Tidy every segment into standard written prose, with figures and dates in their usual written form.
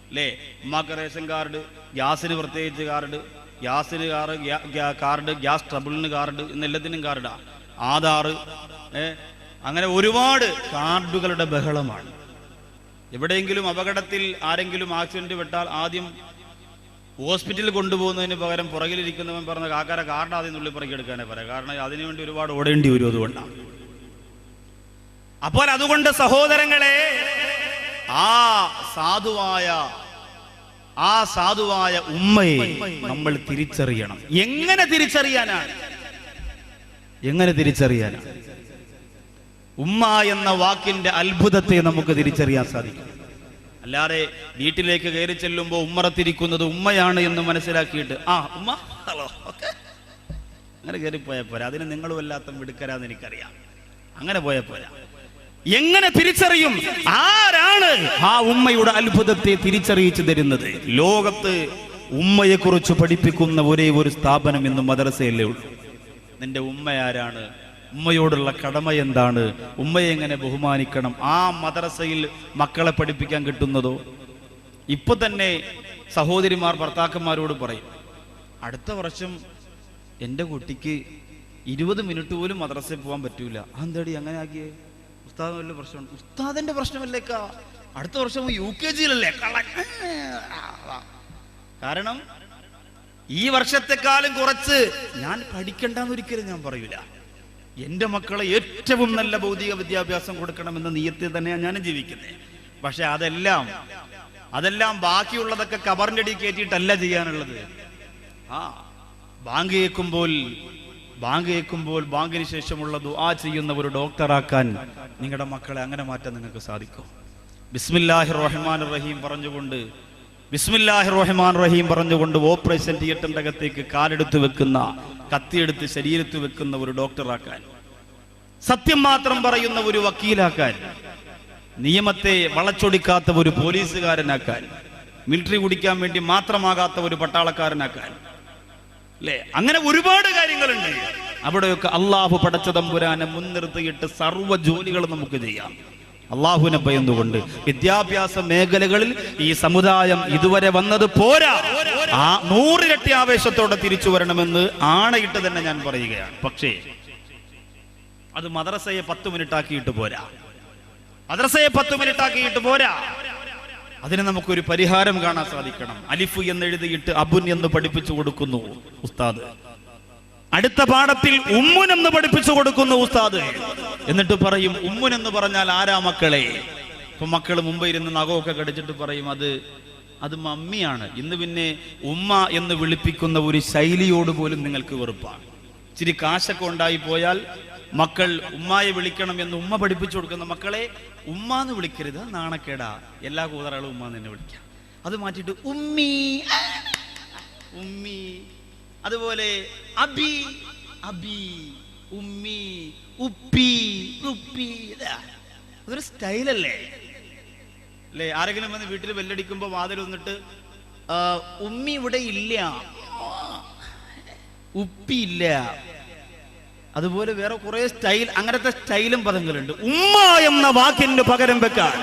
അല്ലേ? ഉമ്മാക്ക് ration card, ഗ്യാസിന് പ്രത്യേകിച്ച് കാർഡ്, ഗ്യാസിന് കാർഡ്, ഗ്യാസ് ട്രബിളിന് കാർഡ്, എന്നെല്ലാത്തിനും കാർഡാ, ആധാർ, അങ്ങനെ ഒരുപാട് കാർഡുകളുടെ ബഹളമാണ്. എവിടെയെങ്കിലും അപകടത്തിൽ ആരെങ്കിലും ആക്സിഡന്റ് പെട്ടാൽ ആദ്യം ഹോസ്പിറ്റലിൽ കൊണ്ടുപോകുന്നതിന് പകരം പുറകിലിരിക്കുന്നവൻ പറഞ്ഞ കാക്കാരെ കാർഡ് ആദ്യം നുള്ളി പുറകിയെടുക്കാനേ പറയാം. കാരണം അതിനുവേണ്ടി ഒരുപാട് ഓടേണ്ടി വരും. അതുകൊണ്ടാണ്. അപ്പോൾ അതുകൊണ്ട് സഹോദരങ്ങളെ, ആ സാധുവായ ഉമ്മയെ നമ്മൾ തിരിച്ചറിയണം. എങ്ങനെ തിരിച്ചറിയാനാണ്? ഉമ്മ എന്ന വാക്കിന്റെ അത്ഭുതത്തെ നമുക്ക് തിരിച്ചറിയാൻ സാധിക്കും. അല്ലാതെ വീട്ടിലേക്ക് കയറി ചെല്ലുമ്പോൾ ഉമ്മറത്തിരിക്കുന്നത് ഉമ്മയാണ് എന്ന് മനസ്സിലാക്കിയിട്ട് ഉമ്മ ഹലോ ഓക്കെ അങ്ങനെ കയറിപ്പോയാൽ പോരാ. അതിന് നിങ്ങളും വല്ലാത്ത മിടുക്കരാന്ന് എനിക്കറിയാം. അങ്ങനെ പോയാൽ പോരാ. എങ്ങനെ തിരിച്ചറിയും? ആരാണ് ആ ഉമ്മയുടെ അത്ഭുതത്തെ തിരിച്ചറിയിച്ചു തരുന്നത്? ലോകത്ത് ഉമ്മയെ കുറിച്ച് പഠിപ്പിക്കുന്ന ഒരേ ഒരു സ്ഥാപനം ഇന്ന് മദ്രസയല്ലേ ഉള്ളൂ. നിന്റെ ഉമ്മ ആരാണ്? ഉമ്മയോടുള്ള കടമ എന്താണ്? ഉമ്മയെ എങ്ങനെ ബഹുമാനിക്കണം? ആ മദ്രസയിൽ മക്കളെ പഠിപ്പിക്കാൻ കിട്ടുന്നതോ? ഇപ്പൊ തന്നെ സഹോദരിമാർ ഭർത്താക്കന്മാരോട് പറയും, അടുത്ത വർഷം എൻ്റെ കുട്ടിക്ക് 20 മിനിറ്റ് പോലും മദ്രസയിൽ പോകാൻ പറ്റൂല. എന്താടി അങ്ങനെ ആക്കിയേ? ഉസ്താദ് വല്ല പ്രശ്നമുണ്ട്? ഉസ്താദിന്റെ പ്രശ്നമല്ലേക്കാ, അടുത്ത വർഷം UKG കാരണം ഈ വർഷത്തെക്കാളും കുറച്ച് ഞാൻ പഠിക്കണ്ടെന്ന് ഒരിക്കലും ഞാൻ പറയൂല. എൻ്റെ മക്കളെ ഏറ്റവും നല്ല ഭൗതിക വിദ്യാഭ്യാസം കൊടുക്കണമെന്ന നിയത്തിൽ തന്നെയാണ് ഞാനും ജീവിക്കുന്നത്. പക്ഷെ അതെല്ലാം ബാക്കിയുള്ളതൊക്കെ കബറിൻ്റെ അടി കയറ്റിയിട്ടല്ല ചെയ്യാനുള്ളത്. ബാങ്ക് കേൾക്കുമ്പോൾ ബാങ്കിന് ശേഷമുള്ള ദുആ ചെയ്യുന്ന ഒരു ഡോക്ടറാക്കാൻ നിങ്ങളുടെ മക്കളെ അങ്ങനെ മാറ്റാൻ നിങ്ങൾക്ക് സാധിക്കും. ബിസ്മില്ലാഹിർ റഹ്മാനിർ റഹീം പറഞ്ഞുകൊണ്ട് ഓപ്പറേഷൻ തിയേറ്ററിന്റെ അകത്തേക്ക് കാലെടുത്ത് വെക്കുന്ന, കത്തിയെടുത്ത് ശരീരത്ത് വെക്കുന്ന ഒരു ഡോക്ടറാക്കാൻ, സത്യം മാത്രം പറയുന്ന ഒരു വക്കീലാക്കാൻ, നിയമത്തെ വളച്ചൊടിക്കാത്ത ഒരു പോലീസുകാരനാക്കാൻ, മിലിറ്ററി കുടിക്കാൻ വേണ്ടി മാത്രമാകാത്ത ഒരു പട്ടാളക്കാരനാക്കാൻ, അല്ലേ? അങ്ങനെ ഒരുപാട് കാര്യങ്ങളുണ്ട്. അവിടെയൊക്കെ അള്ളാഹു പടച്ച തമ്പുരാനെ മുൻനിർത്തിയിട്ട് സർവ്വ ജോലികളും നമുക്ക് ചെയ്യാം. അള്ളാഹുവിനെ ഭയന്നുകൊണ്ട് വിദ്യാഭ്യാസ മേഖലകളിൽ ഈ സമുദായം ഇതുവരെ വന്നത് പോരാ. 100 ഇരട്ടി ആവേശത്തോടെ തിരിച്ചു വരണമെന്ന് ആണയിട്ട് തന്നെ ഞാൻ പറയുകയാണ്. പക്ഷേ അത് മദ്രസയെ 10 മിനിറ്റ് ആക്കിയിട്ട് പോരാ. അതിന് നമുക്കൊരു പരിഹാരം കാണാൻ സാധിക്കണം. അലിഫ് എന്ന് എഴുതിയിട്ട് അബുൻ എന്ന് പഠിപ്പിച്ചു കൊടുക്കുന്നു ഉസ്താദ്. അടുത്ത പാഠത്തിൽ ഉമ്മുൻ എന്ന് പഠിപ്പിച്ചു കൊടുക്കുന്നു ഉസ്താദ്. എന്നിട്ട് പറയും, ഉമ്മുൻ എന്ന് പറഞ്ഞാൽ ആരാ മക്കളെ? ഇപ്പൊ മക്കൾ മുമ്പ് ഇരുന്ന് നഖമൊക്കെ കടിച്ചിട്ട് പറയും അത് മമ്മിയാണ്. ഇന്ന് പിന്നെ ഉമ്മ എന്ന് വിളിപ്പിക്കുന്ന ഒരു ശൈലിയോട് പോലും നിങ്ങൾക്ക് വെറുപ്പാണ്. ഇച്ചിരി കാശൊക്കെ ഉണ്ടായി പോയാൽ മക്കൾ ഉമ്മായെ വിളിക്കണം എന്ന് ഉമ്മ പഠിപ്പിച്ചു കൊടുക്കുന്ന മക്കളെ ഉമ്മ എന്ന് വിളിക്കരുത്, നാണക്കേടാ. എല്ലാ കൂതറകളും ഉമ്മ എന്ന് വിളിക്കാം. അത് മാറ്റിയിട്ട് ഉമ്മി, അതുപോലെ അബി, ഉമ്മി, ഉപ്പി, അതൊരു സ്റ്റൈലല്ലേ? ആരെങ്കിലും വന്ന് വീട്ടിൽ ബെല്ലടിക്കുമ്പോ വാതിൽ വന്നിട്ട് ഉമ്മി ഇവിടെ ഇല്ല, ഉപ്പി ഇല്ല, അതുപോലെ വേറെ കുറെ സ്റ്റൈൽ, അങ്ങനത്തെ സ്റ്റൈലും പദങ്ങളുണ്ട്. ഉമ്മ എന്ന വാക്കിന് പകരം വെക്കാൻ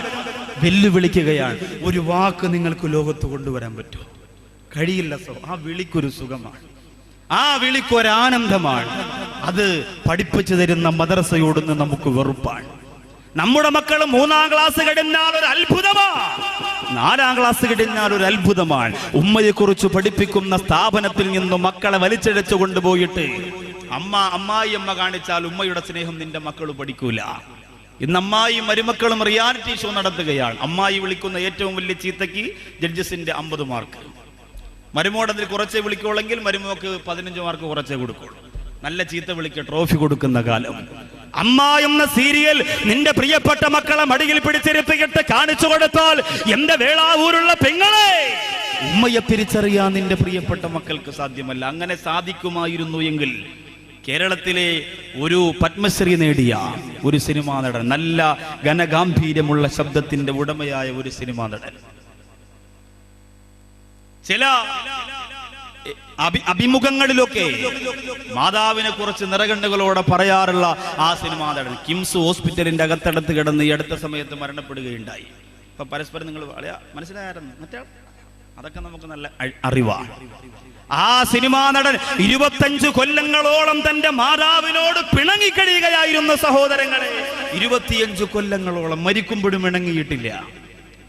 വെല്ലുവിളിക്കുകയാണ്. ഒരു വാക്ക് നിങ്ങൾക്ക് ലോകത്ത് കൊണ്ടുവരാൻ പറ്റുമോ? കഴിയില്ല. ആ വിളിക്കൊരു സുഖമാണ്, ആ വിളിക്കൊരാനന്ദമാണ്. അത് പഠിപ്പിച്ചു തരുന്ന മദ്രസയോടുന്ന് നമുക്ക് വെറുപ്പാണ്. നമ്മുടെ മക്കൾ 3-ാം ക്ലാസ് കഴിഞ്ഞാൽ ഒരു അത്ഭുതമാണ്, 4-ാം ക്ലാസ് കഴിഞ്ഞാൽ ഒരു അത്ഭുതമാണ്. ഉമ്മയെ കുറിച്ച് പഠിപ്പിക്കുന്ന സ്ഥാപനത്തിൽ നിന്നും മക്കളെ വലിച്ചഴച്ചു കൊണ്ടുപോയിട്ട് അമ്മായിയമ്മ കാണിച്ചാൽ ഉമ്മയുടെ സ്നേഹം നിന്റെ മക്കൾ പഠിക്കൂല. ഇന്ന് അമ്മായിയും മരുമക്കളും റിയാലിറ്റി ഷോ നടത്തുകയാണ്. അമ്മായി വിളിക്കുന്ന ഏറ്റവും വലിയ ചീത്തയ്ക്ക് ജഡ്ജസിന്റെ 50 മാർക്ക്, മരുമോടതിൽ കുറച്ചേ വിളിക്കുള്ളെങ്കിൽ മരുമോക്ക് 15 മാർക്ക് കുറച്ചേ കൊടുക്കുള്ളൂ. നല്ല ചീത്ത വിളിക്ക് ട്രോഫി കൊടുക്കുന്ന കാലം. അമ്മ എന്ന സീരിയൽ നിന്റെ പ്രിയപ്പെട്ട മക്കളെ മടിയിൽ പിടിച്ചിരുത്തിയിട്ട് കാണിച്ചു കൊടുത്താൽ എന്റെ വേളാവൂരുള്ള പെങ്ങളെ, ഉമ്മയെ തിരിച്ചറിയാൻ നിന്റെ പ്രിയപ്പെട്ട മക്കൾക്ക് സാധ്യമല്ല. അങ്ങനെ സാധിക്കുമായിരുന്നു എങ്കിൽ കേരളത്തിലെ ഒരു പത്മശ്രീ നേടിയ ഒരു സിനിമാ നടൻ, നല്ല ഘനഗാംഭീര്യമുള്ള ശബ്ദത്തിന്റെ ഉടമയായ ഒരു സിനിമാ നടൻ, ചില അഭിമുഖങ്ങളിലൊക്കെ മാതാവിനെ കുറിച്ച് നിറകണ്ണുകളോടെ പറയാറുള്ള ആ സിനിമാ നടൻ കിംസ് ഹോസ്പിറ്റലിന്റെ അകത്തടത്ത് കിടന്ന് ഈ അടുത്ത സമയത്ത് മരണപ്പെടുകയുണ്ടായി. ഇപ്പൊ പരസ്പരം നിങ്ങൾ മനസ്സിലായിരുന്നു മറ്റേ അതൊക്കെ നമുക്ക് നല്ല അറിവാണ്. ആ സിനിമാ നടൻ 25 കൊല്ലങ്ങളോളം തന്റെ മാതാവിനോട് പിണങ്ങിക്കഴിയുകയായിരുന്ന സഹോദരങ്ങളെ. 25 കൊല്ലങ്ങളോളം മരിക്കുമ്പോഴും ഇണങ്ങിയിട്ടില്ല.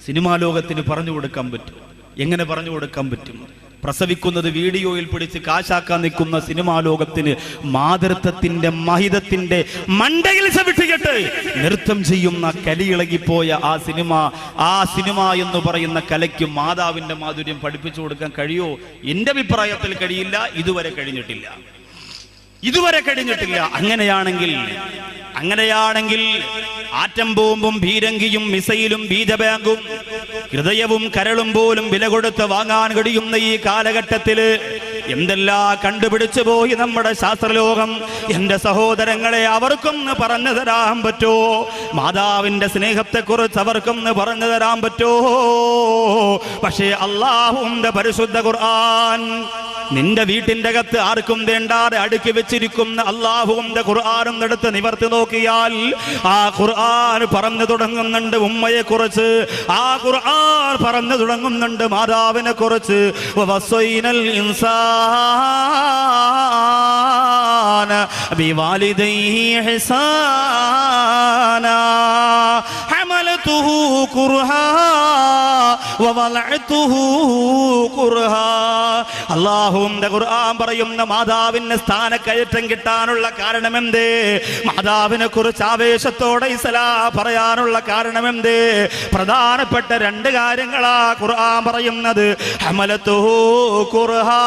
സിനിമാ ലോകത്തിന് പറഞ്ഞു കൊടുക്കാൻ പറ്റും. എങ്ങനെ പറഞ്ഞു കൊടുക്കാൻ പറ്റും? പ്രസവിക്കുന്നത് വീഡിയോയിൽ പിടിച്ച് കാശാക്കാൻ നിൽക്കുന്ന സിനിമാ ലോകത്തിന് മാതൃത്വത്തിന്റെ മഹിതത്തിന്റെ മണ്ടയിൽ ചവിട്ടിയിട്ട് നൃത്തം ചെയ്യുന്ന കലിയിളകിപ്പോയ ആ സിനിമ എന്ന് പറയുന്ന കലയ്ക്ക് മാതാവിന്റെ മാധുര്യം പഠിപ്പിച്ചു കൊടുക്കാൻ കഴിയോ? എന്റെ അഭിപ്രായത്തിൽ കഴിയില്ല. ഇതുവരെ കഴിഞ്ഞിട്ടില്ല. അങ്ങനെയാണെങ്കിൽ ആറ്റം ബോംബും ഭീരങ്കിയും മിസൈലും ബീജബാങ്കും ഹൃദയവും കരളും പോലും വില കൊടുത്ത് വാങ്ങാൻ കഴിയുന്ന ഈ കാലഘട്ടത്തില് എന്തെല്ലാം കണ്ടുപിടിച്ചു പോയി നമ്മുടെ ശാസ്ത്രലോകം. എന്റെ സഹോദരങ്ങളെ, അവർക്കൊന്ന് പറഞ്ഞു തരാൻ പറ്റോ? മാതാവിന്റെ സ്നേഹത്തെക്കുറിച്ച് അവർക്കൊന്ന് പറഞ്ഞു തരാൻ പറ്റോ? പക്ഷേ അല്ലാഹുവിന്റെ പരിശുദ്ധ ഖുർആൻ നിന്റെ വീട്ടിന്റെ അകത്ത് ആർക്കും വേണ്ടാതെ അടുക്കി വെച്ചിരിക്കുന്ന അല്ലാഹുവിന്റെ ഖുർആനും എടുത്ത് നിവർത്തി നോക്കിയാൽ ആ ഖുർആൻ പറഞ്ഞു തുടങ്ങുന്നുണ്ട് ഉമ്മയെ കുറിച്ച്. ആ ഖുർആൻ പറഞ്ഞു തുടങ്ങുന്നുണ്ട് മാതാവിനെ കുറിച്ച്. വവസ്വൈനൽ ഇൻസാന ബിവാലിദൈഹി ഇഹ്സാനാ ഹമലതുഹു കുർഹാ വവലഅതുഹു കുർഹാ. അല്ലാഹുവിന്റെ ഖുർആൻ പറയുന്ന മാതാവിന് സ്ഥാനക്കയറ്റം കിട്ടാനുള്ള കാരണം എന്തേ? മാതാവിനെ കുറിച്ച് ആവേശത്തോടെ ഇസ്ലാം പറയാനുള്ള കാരണം എന്തേ? പ്രധാനപ്പെട്ട 2 കാര്യങ്ങളാ ഖുർആൻ പറയുന്നത്. ഹമലതുഹു കുർഹാ,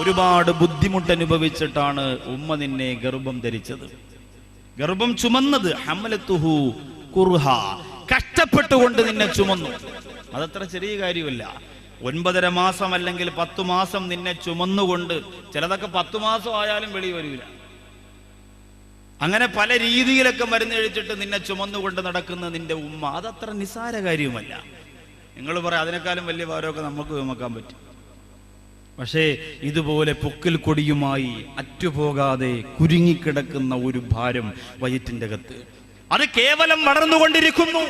ഒരുപാട് ബുദ്ധിമുട്ട് അനുഭവിച്ചിട്ടാണ് ഉമ്മ നിന്നെ ഗർഭം ധരിച്ചത്, ഗർഭം ചുമന്നത്. ഹമലതുഹു കുർഹാ, കഷ്ടപ്പെട്ടുകൊണ്ട് നിന്നെ ചുമന്നു. അതത്ര ചെറിയ കാര്യമല്ല. 9.5 മാസം അല്ലെങ്കിൽ 10 മാസം നിന്നെ ചുമന്നുകൊണ്ട്, ചിലതൊക്കെ 10 മാസം ആയാലും വെളി വരില്ല. അങ്ങനെ പല രീതിയിലൊക്കെ മരുന്നഴിച്ചിട്ട് നിന്നെ ചുമന്നുകൊണ്ട് നടക്കുന്ന നിന്റെ ഉമ്മ, അതത്ര നിസ്സാര കാര്യവുമല്ല. നിങ്ങൾ പറയാം അതിനേക്കാളും വലിയ ഭാരമൊക്കെ നമുക്ക് ചുമക്കാൻ പറ്റും. പക്ഷേ ഇതുപോലെ പൊക്കിൽ കൊടിയുമായി അറ്റുപോകാതെ കുരുങ്ങിക്കിടക്കുന്ന ഒരു ഭാരം വയറ്റിന്റെ അകത്ത്, അത് കേവലം വളർന്നുകൊണ്ടിരിക്കുന്നു.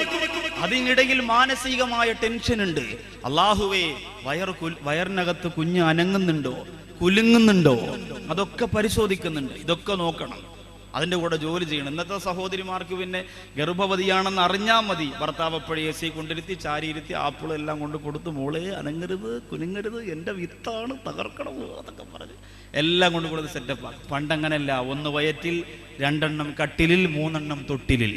അതിനിടയിൽ മാനസികമായ ടെൻഷൻ ഉണ്ട്. അല്ലാഹുവേ, വയറിനകത്ത് കുഞ്ഞ് അനങ്ങുന്നുണ്ടോ, കുലുങ്ങുന്നുണ്ടോ, അതൊക്കെ പരിശോധിക്കുന്നുണ്ട്. ഇതൊക്കെ നോക്കണം, അതിൻ്റെ കൂടെ ജോലി ചെയ്യണം. ഇന്നത്തെ സഹോദരിമാർക്ക് പിന്നെ ഗർഭവതിയാണെന്ന് അറിഞ്ഞാൽ മതി, ഭർത്താവ് എപ്പോഴും AC കൊണ്ടിരുത്തി ചാരിയിരുത്തി ആപ്പിളും എല്ലാം കൊണ്ട് കൊടുത്ത്, മോളെ അനങ്ങരുത്, കുലുങ്ങരുത്, എൻ്റെ വിത്താണ്, തകർക്കണം അതൊക്കെ പറഞ്ഞ് എല്ലാം കൊണ്ട് കൊടുത്ത് സെറ്റപ്പാണ്. പണ്ടങ്ങനല്ല. 1 വയറ്റിൽ, 2 എണ്ണം കട്ടിലിൽ, 3 എണ്ണം തൊട്ടിലിൽ.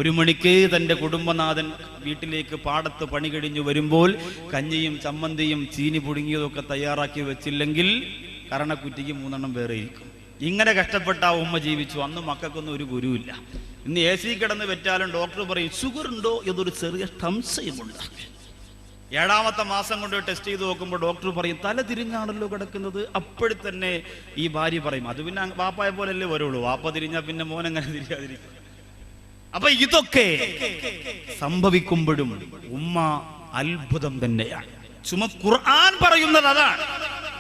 1 മണിക്ക് തൻ്റെ കുടുംബനാഥൻ വീട്ടിലേക്ക് പാടത്ത് പണി കഴിഞ്ഞു വരുമ്പോൾ കഞ്ഞിയും ചമ്മന്തിയും ചീനി പുഴുങ്ങിയതൊക്കെ തയ്യാറാക്കി വെച്ചില്ലെങ്കിൽ കരണക്കുറ്റിക്ക് 3 എണ്ണം വേറെ ഇരിക്കും. ഇങ്ങനെ കഷ്ടപ്പെട്ട ആ ഉമ്മ ജീവിച്ചു. അന്ന് മക്കൾക്കൊന്നും ഒരു ഗുരുവില്ല. ഇന്ന് AC കിടന്ന് വെറ്റാലും ഡോക്ടർ പറയും ഷുഗർ ഉണ്ടോ എന്നൊരു ചെറിയ സംശയമുണ്ട്. 7ാമത്തെ മാസം കൊണ്ട് ടെസ്റ്റ് ചെയ്ത് നോക്കുമ്പോൾ ഡോക്ടർ പറയും തല തിരിഞ്ഞാണല്ലോ കിടക്കുന്നത്. അപ്പോഴത്തന്നെ ഈ ഭാര്യ പറയും അത് പിന്നെ വാപ്പായെ പോലല്ലേ വരുള്ളൂ, വാപ്പ തിരിഞ്ഞാൽ പിന്നെ മോൻ എങ്ങനെ തിരിയാതിരിക്കും. അപ്പൊ ഇതൊക്കെ സംഭവിക്കുമ്പോഴും ഉമ്മ അത്ഭുതം തന്നെയാണ്. ഖുർആൻ പറയുന്നത് അതാണ്.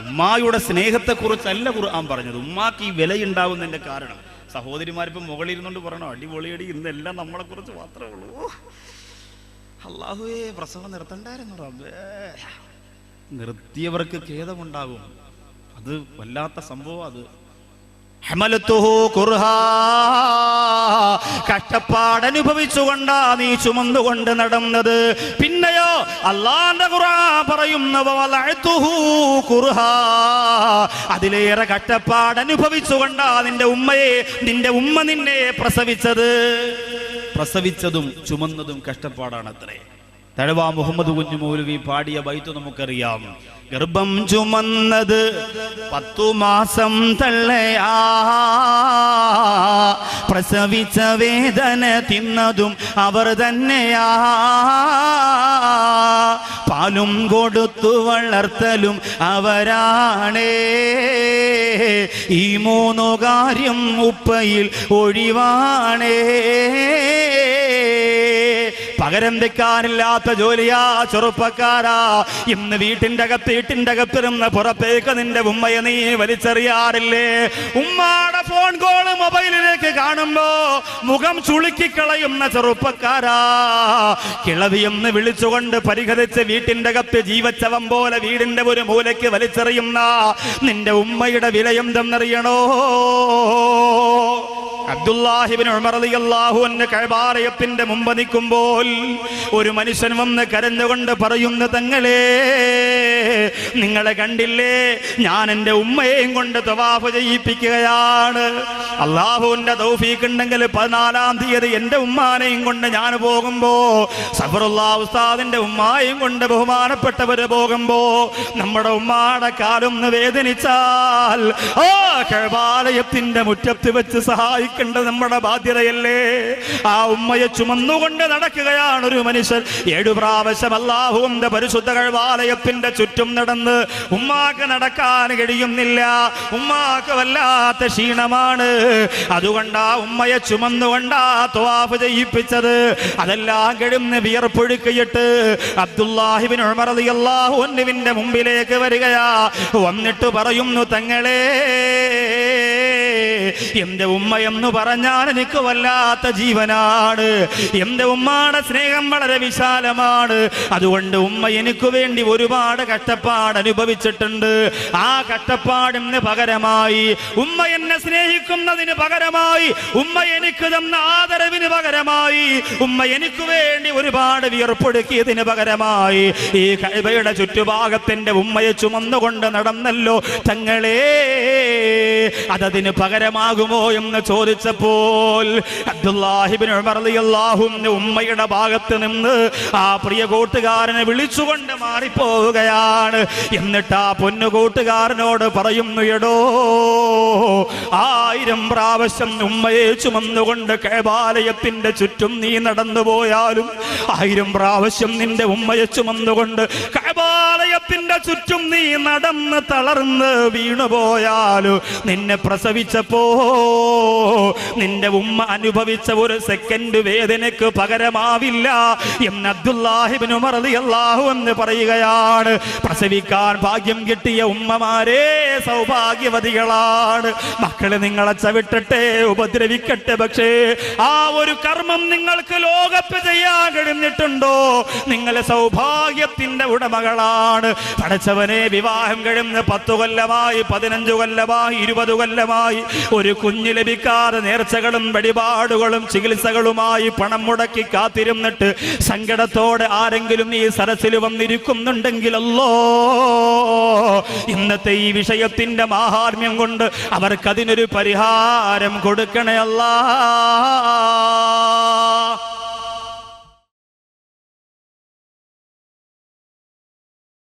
ഉമ്മായുടെ സ്നേഹത്തെക്കുറിച്ചല്ല ഖുർആൻ പറഞ്ഞത്. ഉമ്മാക്ക് ഈ വിലയുണ്ടാവുന്നതിന്റെ കാരണം സഹോദരിമാരിപ്പം മുകളിലിരുന്നുകൊണ്ട് പറയണോ അടിപൊളിയടി, ഇന്നെല്ലാം നമ്മളെ കുറിച്ച് മാത്രമേ ഉള്ളൂ. അല്ലാഹുവേ, പ്രസവം നിർത്തണ്ടായിരുന്നു റബ്ബേ. നിർത്തിയവർക്ക് ഖേദമുണ്ടാകും. അത് വല്ലാത്ത സംഭവം. അത് ഹമലതുഹു കുർഹാ, കഷ്ടപ്പാടനുഭവിച്ചുകൊണ്ടാ നീ ചുമന്നുകൊണ്ട് നടന്നത്. പിന്നെയോ അല്ലാഹുവിന്റെ ഖുർആൻ പറയുന്ന വവലഅതുഹു കുർഹാ, അതിലേറെ കഷ്ടപ്പാടനുഭവിച്ചുകൊണ്ടാ നിന്റെ ഉമ്മ നിന്നെ പ്രസവിച്ചതും ചുമന്നതും കഷ്ടപ്പാടാണത്രേ. തഴവ മുഹമ്മദ് കുഞ്ഞു മൗലവി പാടിയ ബൈത്ത് നമുക്കറിയാം. ഗർഭം ചുമന്നത് 10 മാസം തള്ളയാ, പ്രസവിച്ച വേദന തിന്നതും അവർ തന്നെയാ, പാലും കൊടുത്തു വളർത്തലും അവരാണേ. ഈ 3 കാര്യം ഉപ്പയിൽ ഒഴിവാണേ. പകരം വെക്കാനില്ലാത്ത ജോലിയാ ചെറുപ്പക്കാരാ. ഇന്ന് വീട്ടിന്റെ അകത്തിരുന്ന് പുറത്തേക്ക് നിന്റെ ഉമ്മയെ നീ വലിച്ചെറിയാറില്ലേ? ഉമ്മാടെ ഫോൺ കോള് മൊബൈലിലേക്ക് കാണുമ്പോ മുഖം ചുളുക്കിക്കളയുന്ന ചെറുപ്പക്കാരാ, കിളവിയെന്ന് വിളിച്ചുകൊണ്ട് പരിഹരിച്ച് വീട്ടിന്റെ അകത്ത് ജീവച്ചവം പോലെ വീടിന്റെ ഒരു മൂലയ്ക്ക് വലിച്ചെറിയുന്ന നിന്റെ ഉമ്മയുടെ വിലയെന്തെന്നറിയണോ? അബ്ദുല്ലാഹിബ്നു ഉമർ റളിയല്ലാഹു അൻഹു കഅബാലയത്തിന്റെ മുമ്പ് നിൽക്കുമ്പോൾ ഒരു മനുഷ്യൻ വന്ന് കരഞ്ഞുകൊണ്ട് പറയുന്നു, തങ്ങളെ നിങ്ങളെ കണ്ടില്ലേ, ഞാൻ എൻ്റെ ഉമ്മയെയും കൊണ്ട് തവാഫ് ചെയ്യിപ്പിക്കുകയാണ്. അള്ളാഹുവിന്റെ തൗഫീഖ് ഉണ്ടെങ്കിൽ 14-ാം തീയതി എൻ്റെ ഉമ്മാനെയും കൊണ്ട് ഞാൻ പോകുമ്പോ, സഫറുല്ലാഹ് ഉസ്താദിന്റെ ഉമ്മായും കൊണ്ട് ബഹുമാനപ്പെട്ടവര് പോകുമ്പോ നമ്മുടെ ഉമ്മാടെ കാലൊന്ന് വേദനിച്ചാൽ ആ കഅബാലയത്തിന്റെ മുറ്റത്ത് വെച്ച് സഹായിക്കേണ്ടത് നമ്മുടെ ബാധ്യതയല്ലേ? ആ ഉമ്മയെ ചുമന്നുകൊണ്ട് നടക്കുകയാണ് ഒരു മനുഷ്യൻ. 7 പ്രാവശ്യം അല്ലാഹുവിന്റെ പരിശുദ്ധ കഅബാലയത്തിന്റെ ചുറ്റും നടന്ന് ഉമ്മാക്ക് നടക്കാൻ കഴിയുന്നില്ല. ഉമ്മാക്ക് വല്ലാത്ത ക്ഷീണമാണ്. അതുകൊണ്ടാ ഉമ്മയെ ചുമന്നുകൊണ്ടാ തവാഫ് ചെയ്യിപ്പിച്ചത്. അതെല്ലാം കിടന്ന് വിയർപ്പൊഴുക്കിയിട്ട് അബ്ദുല്ലാഹിബ്നു ഉമർ റളിയല്ലാഹു അൻഹുവിന്റെ മുമ്പിലേക്ക് വരികയാ. വന്നിട്ട് പറയുന്നു, തങ്ങളെ എന്റെ ഉമ്മ എന്ന് പറഞ്ഞാൽ എനിക്ക് വല്ലാത്ത ജീവനാണ്. എന്റെ ഉമ്മയുടെ സ്നേഹം വളരെ വിശാലമാണ്. അതുകൊണ്ട് ഉമ്മ എനിക്ക് വേണ്ടി ഒരുപാട് കഷ്ടപ്പാട് അനുഭവിച്ചിട്ടുണ്ട്. ആ കഷ്ടപ്പാടിന് പകരമായി, ഉമ്മ എന്നെ സ്നേഹിക്കുന്നതിന് പകരമായി, ഉമ്മ എനിക്ക് തന്ന ആദരവിന് പകരമായി, ഉമ്മ എനിക്ക് വേണ്ടി ഒരുപാട് വിയർപ്പൊടുക്കിയതിന് പകരമായി ഈ കഅബയുടെ ചുറ്റുഭാഗത്തിന്റെ ഉമ്മയെ ചുമന്നുകൊണ്ട് നടന്നല്ലോ തങ്ങളെ, അതതിന് പകരമാകുമോ എന്ന് ചോദിച്ചപ്പോൾ അബ്ദുല്ലാഹിബ്നു ഉമർ റളിയല്ലാഹു അൻഹു ഉമ്മയുടെ ഭാഗത്ത് നിന്ന് ആ പ്രിയ കൂട്ടുകാരനെ വിളിച്ചുകൊണ്ട് മാറിപ്പോവുകയാണ്. എന്നിട്ട് ആ പൊന്നു കൂട്ടുകാരനോട് പറയുന്നു, എടോ 1000 പ്രാവശ്യം ഉമ്മയെ ചുമന്നുകൊണ്ട് കഅബാലയത്തിന്റെ ചുറ്റും നീ നടന്നു പോയാലും, 1000 പ്രാവശ്യം നിന്റെ ഉമ്മയെ ചുമന്നുകൊണ്ട് കഅബാലയത്തിന്റെ ചുറ്റും നീ നടന്ന് തളർന്ന് വീണുപോയാലും, നിന്നെ പ്രസവിച്ചപ്പോ നിന്റെ ഉമ്മ അനുഭവിച്ച ഒരു സെക്കൻഡ് വേദനയ്ക്ക് പകരമാവില്ല എന്ന് അബ്ദുല്ലാഹിബ്നു ഉമർ റളിയല്ലാഹു അൻഹു പറയുകയാണ്. പ്രസവിക്കാൻ ഭാഗ്യം കിട്ടിയ ഉമ്മമാരെ സൗഭാഗ്യവതികളാണ്. മക്കളെ നിങ്ങളെ ചവിട്ടട്ടെ, ഉപദ്രവിക്കട്ടെ, പക്ഷേ ആ ഒരു കർമ്മം നിങ്ങൾക്ക് ലോകത്ത് ചെയ്യാൻ കഴിഞ്ഞിട്ടുണ്ടോ? നിങ്ങളെ സൗഭാഗ്യത്തിന്റെ ഉടമകളാണ്. പടച്ചവനെ, വിവാഹം കഴിഞ്ഞ് 10 കൊല്ലമായി, 15 കൊല്ലമായി, 20 കൊല്ലമായി ഒരു കുഞ്ഞ് ലഭിക്കാതെ നേർച്ചകളും വഴിപാടുകളും ചികിത്സകളുമായി പണം മുടക്കി കാത്തിരുന്നിട്ട് സങ്കടത്തോടെ ആരെങ്കിലും ഈ സരസിൽ വന്നിരിക്കുന്നുണ്ടെങ്കിലല്ലോ, ഇന്നത്തെ ഈ വിഷയത്തിന്റെ മാഹാത്മ്യം കൊണ്ട് അവർക്കതിനൊരു പരിഹാരം കൊടുക്കണേ അല്ലാഹ്.